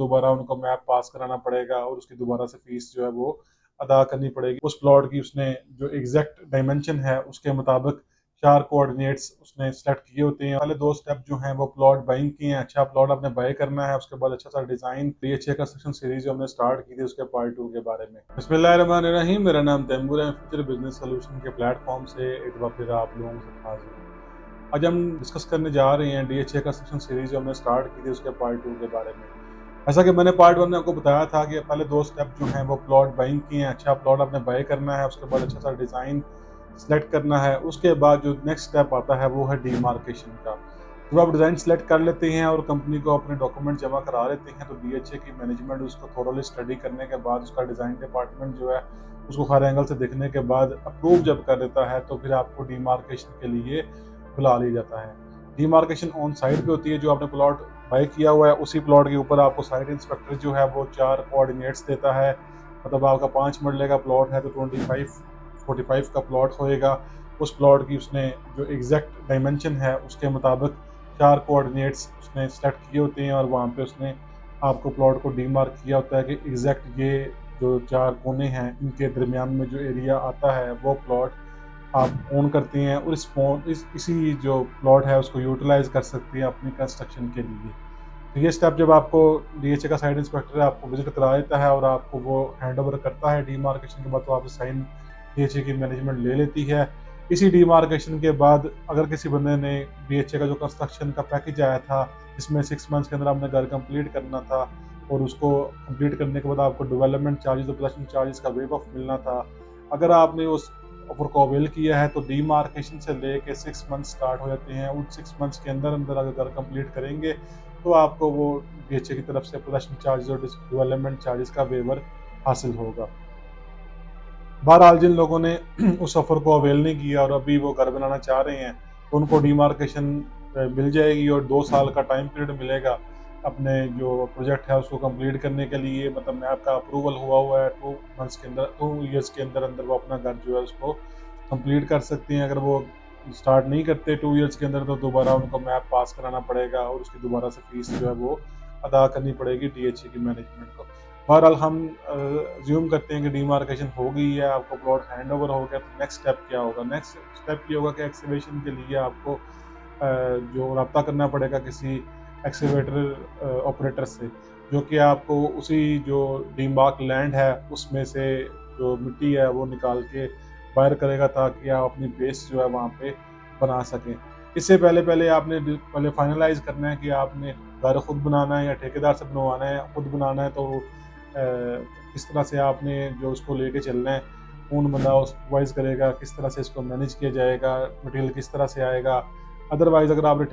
दोबारा उनको मैप पास कराना पड़ेगा और उसकी दोबारा से फीस जो है वो अदा करनी पड़ेगी। उस प्लॉट की उसने जो एग्जैक्ट डायमेंशन है उसके मुताबिक 4 कोऑर्डिनेट्स उसने सेलेक्ट किए होते हैं। पहले 2 स्टेप जो हैं वो प्लॉट बाइंग की हैं। अच्छा प्लॉट आपने बाय करना है, उसके बाद अच्छा सा डिज़ाइन। ये 6 कंस्ट्रक्शन सीरीज जो हमने स्टार्ट की थी उसके पार्ट 2 के बारे में। बिस्मिल्लाहिर्रहमानिर्रहीम, मेरा नाम तैमूर है। फ्यूचर बिजनेस सोल्यूशन के प्लेटफॉर्म से एक बार फिर आप लोगों के साथ हाजिर हूँ। आज हम डिस्कस करने जा रहे हैं DHA कंस्ट्रक्शन सीरीज जो हमने स्टार्ट की थी उसके पार्ट 2 के बारे में। ऐसा कि मैंने पार्ट 1 में आपको बताया था कि पहले 2 स्टेप जो हैं वो प्लॉट बाइंग की हैं। अच्छा प्लॉट आपने बाय करना है, उसके बाद अच्छा सा डिज़ाइन सेलेक्ट करना है। उसके बाद जो नेक्स्ट स्टेप आता है वो है डीमार्केशन का। जब आप डिज़ाइन सेलेक्ट कर लेते हैं और कंपनी को अपने डॉक्यूमेंट जमा करा लेते हैं तो DHA की मैनेजमेंट उसको थोरोली स्टडी करने के बाद उसका डिज़ाइन डिपार्टमेंट जो है उसको हर एंगल से देखने के बाद अप्रूव जब कर देता है तो फिर आपको डीमार्केशन के लिए बुला लिया जाता है। डीमार्केशन ऑन साइट पे होती है। जो आपने प्लॉट बाय किया हुआ है उसी प्लॉट के ऊपर आपको साइट इंस्पेक्टर जो है वो 4 कोऑर्डिनेट्स देता है। मतलब आपका 5 मरले का प्लॉट है तो 25-45 का प्लॉट होएगा। उस प्लॉट की उसने जो एग्जैक्ट डायमेंशन है उसके मुताबिक 4 कोऑर्डिनेट्स उसने सेलेक्ट किए होते हैं और वहाँ पे उसने आपको प्लॉट को डीमार्क किया होता है कि एग्जैक्ट ये जो 4 कोने हैं इनके दरमियान में जो एरिया आता है वो प्लॉट आप ओन करती हैं और इसी जो प्लॉट है उसको यूटिलाइज कर सकती हैं अपनी कंस्ट्रक्शन के लिए। तो ये स्टेप जब आपको DHA का साइट इंस्पेक्टर आपको विजिट करा देता है और आपको वो हैंड ओवर करता है डीमार्केशन के बाद, तो आपसे साइन DHA की मैनेजमेंट ले लेती है। इसी डीमार्केशन के बाद अगर किसी बंदे ने DHA का जो कंस्ट्रक्शन का पैकेज आया था जिसमें 6 मंथ्स के अंदर आपने घर कंप्लीट करना था और उसको कंप्लीट करने के बाद आपको डेवलपमेंट चार्जेस और प्लेसमेंट चार्जेस का वेव ऑफ मिलना था, अगर आपने उस ऑफर को अवेल किया है तो डीमार्केशन से लेके 6 मंथ्स स्टार्ट हो जाते हैं। उन 6 मंथ्स के अंदर अंदर अगर घर कंप्लीट करेंगे तो आपको वो DHA की तरफ से प्रोडक्शन चार्जेस और डेवलपमेंट चार्जेस का वेवर हासिल होगा। बहरहाल जिन लोगों ने उस ऑफर को अवेल नहीं किया और अभी वो घर बनाना चाह रहे हैं तो उनको डीमार्केशन मिल जाएगी और 2 साल का टाइम पीरियड मिलेगा अपने जो प्रोजेक्ट है उसको कंप्लीट करने के लिए। मतलब मैप का अप्रूवल हुआ है 2 मंथ्स के अंदर, 2 ईयर्स के अंदर अंदर वो अपना घर जो है उसको कंप्लीट कर सकती हैं। अगर वो स्टार्ट नहीं करते 2 ईयर्स के अंदर तो दोबारा उनको मैप पास कराना पड़ेगा और उसकी दोबारा से फीस जो है वो अदा करनी पड़ेगी DHA की मैनेजमेंट को। बहरहाल हम अज्यूम करते हैं कि डीमार्केशन हो गई है, आपको प्लॉट हैंड ओवर हो गया, तो नेक्स्ट स्टेप क्या होगा? नेक्स्ट स्टेप ये होगा कि एक्सकवेशन के लिए आपको जो रब्ता करना पड़ेगा किसी एक्सकेवेटर ऑपरेटर से, जो कि आपको उसी जो डीमार्क लैंड है उसमें से जो मिट्टी है वो निकाल के बाहर करेगा ताकि आप अपनी बेस जो है वहाँ पे बना सकें। इससे पहले पहले आपने पहले फाइनलाइज करना है कि आपने घर खुद बनाना है या ठेकेदार से बनवाना है। खुद बनाना है तो किस तरह से आपने जो उसको लेके चलना है, कौन बंदा वो सुपरवाइज़ करेगा, किस तरह से इसको मैनेज किया जाएगा, मटेरियल किस तरह से आएगा। अदरवाइज़ अगर आपने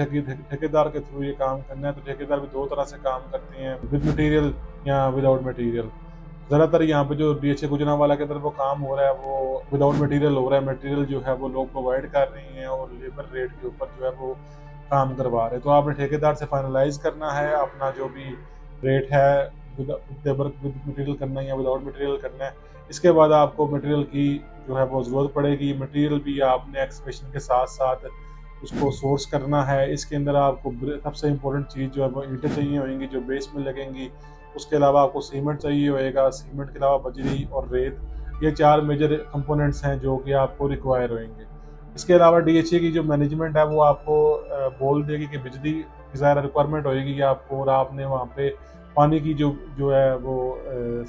ठेकेदार के थ्रू ये काम करना है तो ठेकेदार भी 2 तरह से काम करते हैं, विद मटेरियल या विदाउट मटेरियल। ज़्यादातर यहाँ पे जो DHA गुजरांवाला के अंदर वो काम हो रहा है वो विदाउट मटेरियल हो रहा है। मटेरियल जो है वो लोग प्रोवाइड कर रहे हैं और लेबर रेट के ऊपर जो है वो काम करवा रहे हैं। तो आपने ठेकेदार से फाइनलाइज़ करना है अपना जो भी रेट है, विद लेबर विद मटेरियल करना है या विदाउट मटेरियल करना है। इसके बाद आपको मटेरियल की जो है वो ज़रूरत पड़ेगी। मटेरियल भी आपने एक्सकवेशन के साथ-साथ उसको सोर्स करना है। इसके अंदर आपको सबसे इम्पोर्टेंट चीज़ जो है वो ईंटें चाहिए होंगी जो बेस में लगेंगी। उसके अलावा आपको सीमेंट चाहिए होएगा, सीमेंट के अलावा बजरी और रेत, ये 4 मेजर कंपोनेंट्स हैं जो कि आपको रिक्वायर होंगे। इसके अलावा DHA की जो मैनेजमेंट है वो आपको बोल देगी कि बिजली की ज़्यादा रिक्वायरमेंट होएगी आपको और आपने वहाँ पे पानी की जो है वो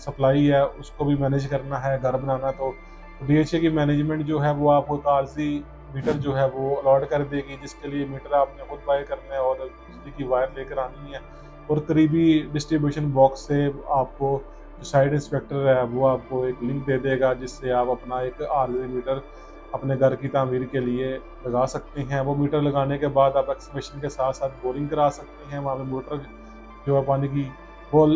सप्लाई है उसको भी मैनेज करना है घर बनाना। तो DHA की मैनेजमेंट जो है वो आपको एक आरज़ी मीटर जो है वो अलॉट कर देगी, जिसके लिए मीटर आपने खुद बाय करना है और बिजली की वायर लेकर आनी है और करीबी डिस्ट्रीब्यूशन बॉक्स से आपको जो साइट इंस्पेक्टर है वो आपको एक लिंक दे देगा जिससे आप अपना एक आरज़ी मीटर अपने घर की तामीर के लिए लगा सकते हैं। वो मीटर लगाने के बाद आप एक्सकवेशन के साथ-साथ बोरिंग करा सकते हैं, वहाँ पे मोटर जो है पानी की वो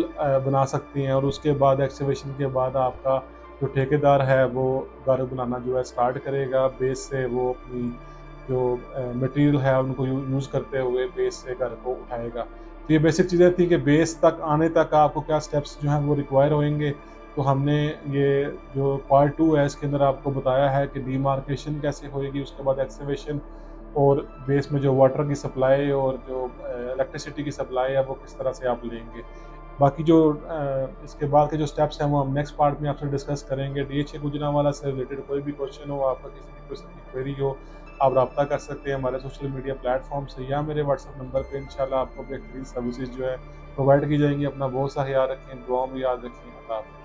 बना सकती हैं और उसके बाद एक्सकवेशन के बाद आपका जो ठेकेदार है वो घर बनाना जो है स्टार्ट करेगा। बेस से वो अपनी जो मटेरियल है उनको यूज़ करते हुए बेस से घर को उठाएगा। तो ये बेसिक चीज़ें थी कि बेस तक आने तक आपको क्या स्टेप्स जो हैं वो रिक्वायर होंगे। तो हमने ये जो पार्ट 2 है इसके अंदर आपको बताया है कि डीमार्केशन कैसे होएगी, उसके बाद एक्सकवेशन और बेस में जो वाटर की सप्लाई और जो इलेक्ट्रिसिटी की सप्लाई है वो किस तरह से आप लेंगे। बाकी जो इसके बाद के जो स्टेप्स हैं वो हम नेक्स्ट पार्ट में आपसे डिस्कस करेंगे। डीएचए गुजरांवाला से रिलेटेड कोई भी क्वेश्चन हो, आपका किसी भी किस्म की क्वेरी हो, आप रब्ता कर सकते हैं हमारे सोशल मीडिया प्लेटफ़ॉर्म से या मेरे व्हाट्सएप नंबर पे। इंशाल्लाह आपको बेहतरीन सर्विसेज़ जो है प्रोवाइड की जाएँगी। अपना बहुत सा ख़्याल रखें, दुआओं में याद रखें। अल्लाह हाफ़िज़।